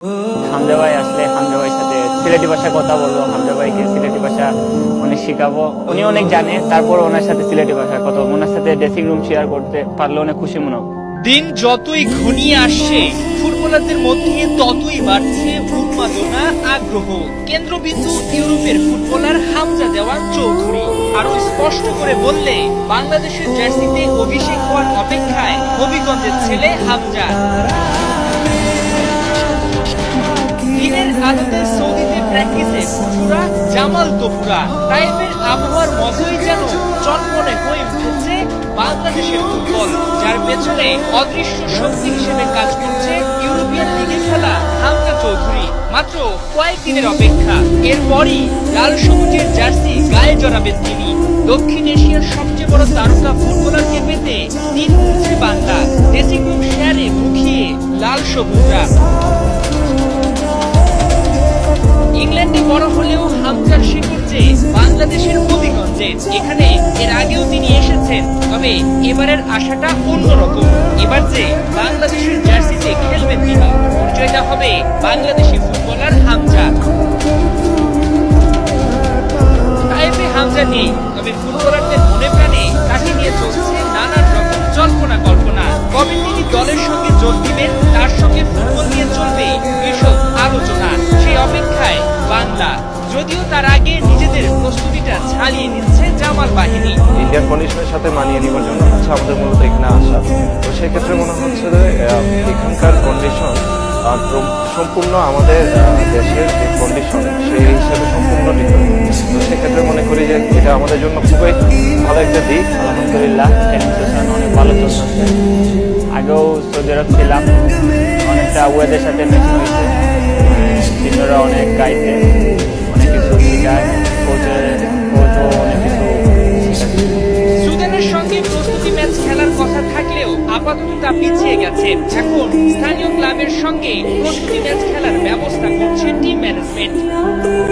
হামজা ভাই আসলে হামজা ভাইয়ের সাথে সিলেটি ভাষায় কথা বলবো। হামজা ভাইকে সিলেটি ভাষা অনেক শিখাবো। উনি অনেক জানে, তারপর ওনার সাথে সিলেটি ভাষায় কথা বলবো। ওনার সাথে ড্রেসিং রুম শেয়ার করতে পারলে অনেক খুশি মনে হবে। দিন যতই ঘনিয়ে আসছে, ফুটবলারদের মধ্যে ততই বাড়ছে উন্মাদনা, আগ্রহ। কেন্দ্রবিন্দু ইউরোপের ফুটবলার হামজা দেওয়ান চৌধুরী। আরো স্পষ্ট করে বললে, বাংলাদেশের জার্সিতে অভিষেক হওয়ার অপেক্ষায় হবিগঞ্জের ছেলে হামজা। দিনের আলোতে সৌদিতে প্র্যাকটিসে ফুটুরা জামাল তপুরা। তাইফের আবহাওয়ার মতোই যেন চনমনে হয়ে উঠেছে বাংলাদেশের ফুটবল, যার পেছনে অদৃশ্য শক্তি হিসেবে কাজ করছে ইউরোপিয়ান লিগে খেলা হামজা চৌধুরী। মাত্র কয়েকদিনের অপেক্ষা, এরপরই লাল সবুজের জার্সি গায়ে জড়াবেন তিনি। দক্ষিণ এশিয়ার সবচেয়ে বড় তারকা ফুটবলারকে পেতে দিন গুনছে বাংলা। ড্রেসিং রুম শেয়ারে মুখিয়ে লাল সবুজরা। ইংল্যান্ডে বড় হলেও হামজার শিকড় যে বাংলাদেশের হবিগঞ্জে। এখানে এর আগেও তিনি এসেছেন, তবে এবারের আশাটা অন্যরকম। এবার যে বাংলাদেশের জার্সিতে খেলবেন তিনি, পরিচয়টা হবে বাংলাদেশি ফুটবলার হামজা। তাইফে হামজা নেই, তবে ফুটবলারদের মনে প্রাণে তাকে নিয়ে চলছে নানান রকম জল্পনা কল্পনা। কবে তিনি দলের সঙ্গে যোগ দিবেন, তার সঙ্গে ফুটবল নিয়ে চলবে এসব আলোচনা। সেই অপেক্ষায় বাংলা, যদিও তার আগে নিজেদের প্রস্তুতিটা ঝালিয়ে নিচ্ছে জামাল বাহিনী। ইন্ডিয়ান কন্ডিশনের সাথে মানিয়ে নেওয়ার জন্য হচ্ছে আমাদের মূলত এখানে আসা। তো সেক্ষেত্রে মনে হচ্ছে যে এখানকার কন্ডিশন সম্পূর্ণ আমাদের দেশের যে কন্ডিশন সেই হিসাবে সম্পূর্ণ ডিফারেন্ট। তো সেক্ষেত্রে মনে করি যে এটা আমাদের জন্য খুবই ভালো একটা দিক। আলহামদুলিল্লাহ, ট্রেনিং সেশন অনেক ভালো চলছে। আগেও সৌদি আরব ছিলাম, অনেকটা ওয়েদের সাথে ম্যাচিং হয়েছে। সিনিয়ররা অনেক গাইছে, অনেক কিছু শিখায়, কোচও অনেক কিছু শিখাচ্ছে। সুদানের সঙ্গে প্রস্তুতি ম্যাচ খেলার কথা থাকলেও আপাতত তা পিছিয়ে গেছে। এখন স্থানীয় ক্লাবের সঙ্গে প্রস্তুতি ম্যাচ খেলার ব্যবস্থা করছে টিম ম্যানেজমেন্ট।